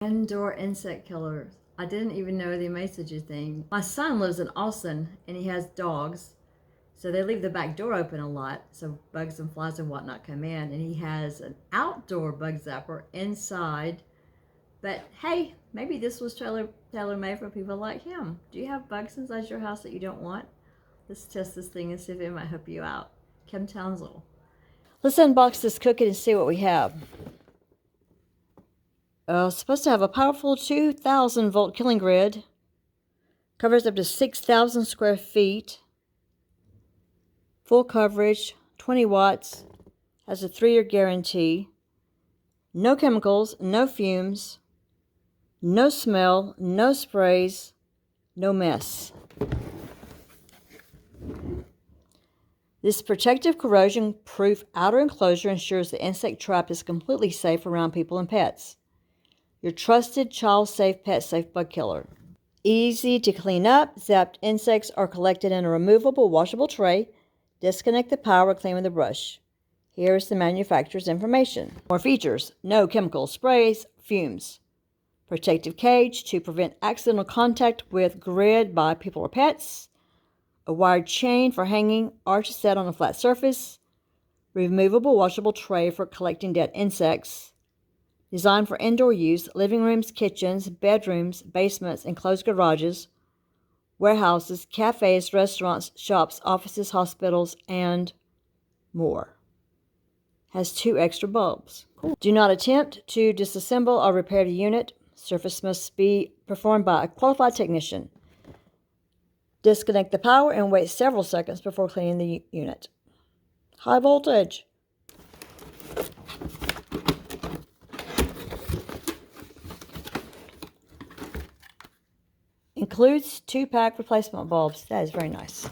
Indoor insect killers. I didn't even know they made such a thing. My son lives in Austin and he has dogs. So they leave the back door open a lot so bugs and flies and whatnot come in. And he has an outdoor bug zapper inside. But hey, maybe this was tailor-made for people like him. Do you have bugs inside your house that you don't want? Let's test this thing and see if it might help you out. KimTownselYouTube. Let's unbox this Cokit and see what we have. Supposed to have a powerful 2,000 volt killing grid. Covers up to 6,000 square feet. Full coverage, 20 watts. Has a 3-year guarantee. No chemicals, no fumes. No smell, no sprays, no mess. This protective corrosion-proof outer enclosure ensures the insect trap is completely safe around people and pets. Your trusted, child-safe, pet-safe bug killer. Easy to clean up, zapped insects are collected in a removable, washable tray. Disconnect the power, clean with a brush. Here's the manufacturer's information. More features: no chemical sprays, fumes. Protective cage to prevent accidental contact with grid by people or pets. A wired chain for hanging or to set on a flat surface. Removable, washable tray for collecting dead insects. Designed for indoor use, living rooms, kitchens, bedrooms, basements, enclosed garages, warehouses, cafes, restaurants, shops, offices, hospitals, and more. Has 2 extra bulbs. Cool. Do not attempt to disassemble or repair the unit. Service must be performed by a qualified technician. Disconnect the power and wait several seconds before cleaning the unit. High voltage. Includes 2-pack replacement bulbs. That is very nice.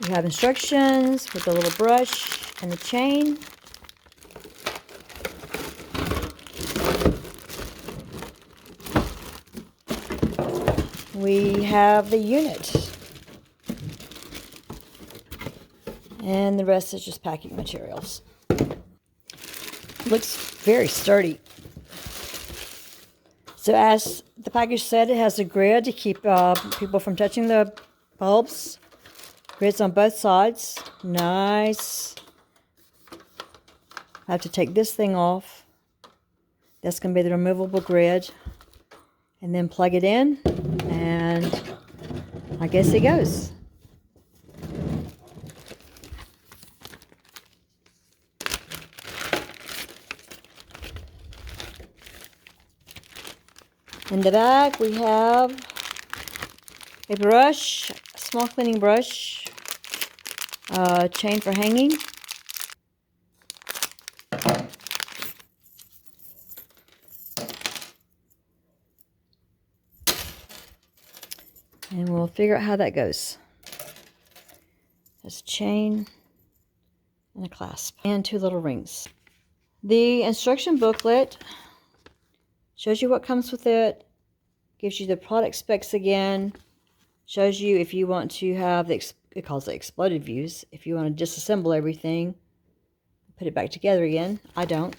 You have instructions with the little brush and the chain. We have the unit. And the rest is just packing materials. Looks very sturdy. So as the package said, it has a grid to keep people from touching the bulbs. Grids on both sides. Nice. I have to take this thing off. That's going to be the removable grid. And then plug it in. And I guess it goes. In the back, we have a brush, a small cleaning brush, chain for hanging, and we'll figure out how that goes. There's a chain and a clasp, and 2 little rings. The instruction booklet shows you what comes with it, gives you the product specs again, shows you if you want to have the, it calls it exploded views, if you want to disassemble everything, put it back together again. I don't.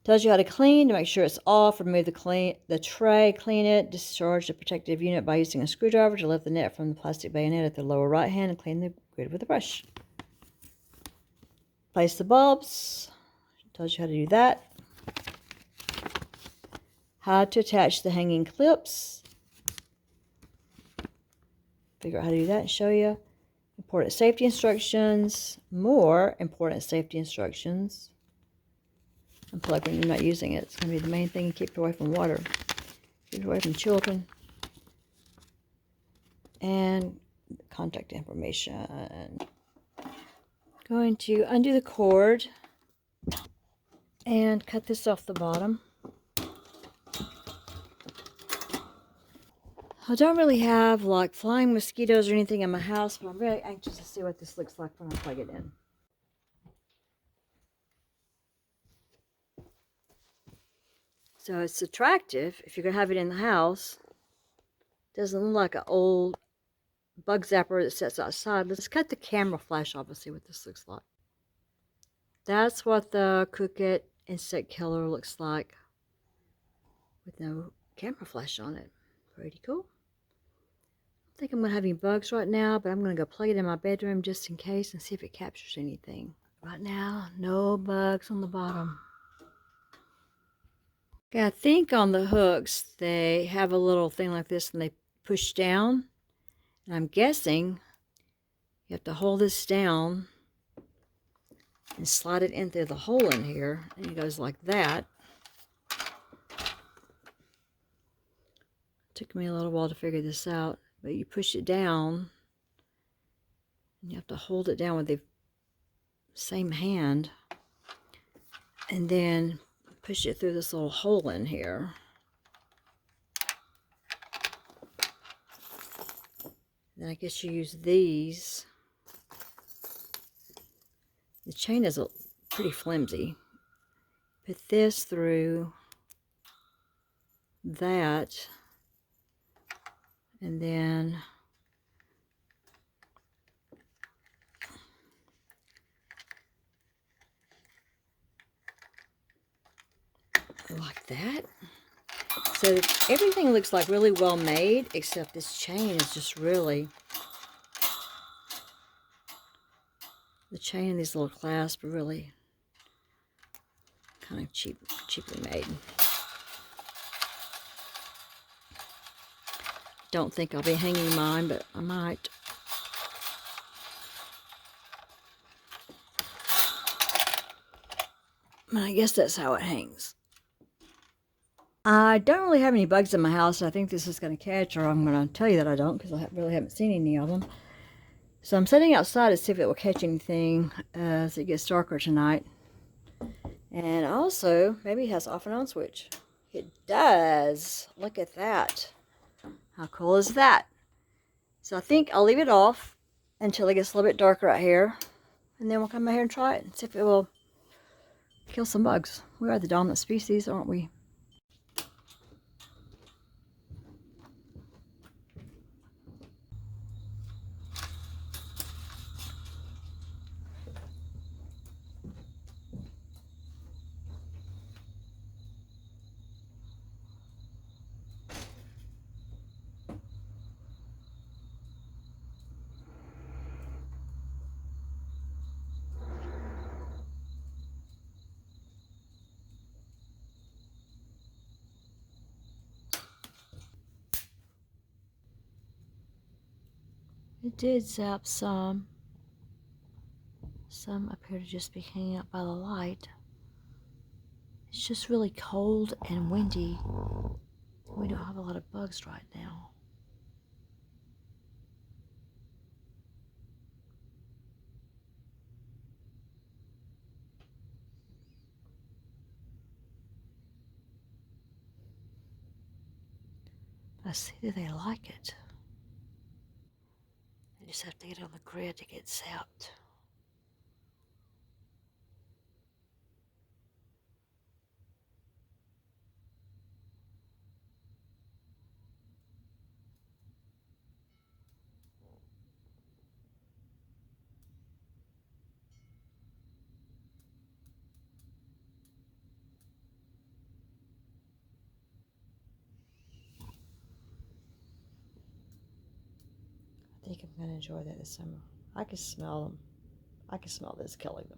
Tells you how to clean, to make sure it's off, remove the tray, clean it, discharge the protective unit by using a screwdriver to lift the net from the plastic bayonet at the lower right hand and clean the grid with a brush. Place the bulbs, tells you how to do that. How to attach the hanging clips. Figure out how to do that and show you. Important safety instructions. More important safety instructions. Unplug when you're not using it. It's going to be the main thing. Keep it away from water. Keep it away from children. And contact information. Going to undo the cord and cut this off the bottom. I don't really have like flying mosquitoes or anything in my house, but I'm very anxious to see what this looks like when I plug it in. So it's attractive if you're going to have it in the house. Doesn't look like an old bug zapper that sits outside. Let's cut the camera flash off and see what this looks like. That's what the Cokit insect killer looks like with no camera flash on it. Pretty cool. I think I'm going to have any bugs right now, but I'm going to go plug it in my bedroom just in case and see if it captures anything. Right now, no bugs on the bottom. Okay, I think on the hooks they have a little thing like this and they push down. And I'm guessing you have to hold this down and slide it in through the hole in here. And it goes like that. Took me a little while to figure this out. But you push it down. And you have to hold it down with the same hand. And then push it through this little hole in here. Then I guess you use these. The chain is pretty flimsy. Put this through that, and then like that. So everything looks like really well made, except this chain is just really, the chain and these little clasps are really kind of cheaply made. Don't think I'll be hanging mine, but I might. I guess that's how it hangs. I don't really have any bugs in my house. I think this is going to catch, or I'm going to tell you that I don't, because I really haven't seen any of them. So I'm sitting outside to see if it will catch anything as it gets darker tonight. And also, maybe it has off and on switch. It does. Look at that. How cool is that? So I think I'll leave it off until it gets a little bit darker out here. And then we'll come out here and try it and see if it will kill some bugs. We are the dominant species, aren't we? It did zap some. Some appear to just be hanging out by the light. It's just really cold and windy. We don't have a lot of bugs right now. I see that they like it. They just have to get on the grid to get zapped. I think I'm going to enjoy that this summer. I can smell them. I can smell this killing them.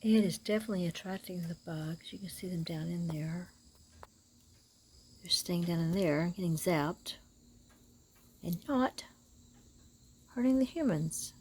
It is definitely attracting the bugs. You can see them down in there. They're staying down in there, getting zapped, and not hurting the humans.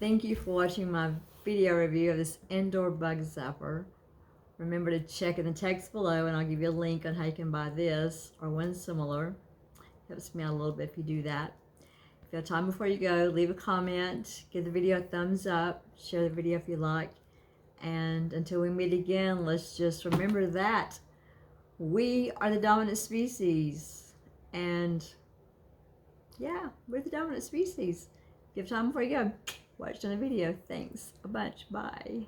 Thank you for watching my video review of this indoor bug zapper. Remember to check in the text below and I'll give you a link on how you can buy this or one similar. Helps me out a little bit if you do that. If you have time before you go, leave a comment, give the video a thumbs up, share the video if you like. And until we meet again, let's just remember that we are the dominant species. And yeah, we're the dominant species. Give time before you go. Watch on the video. Thanks a bunch. Bye.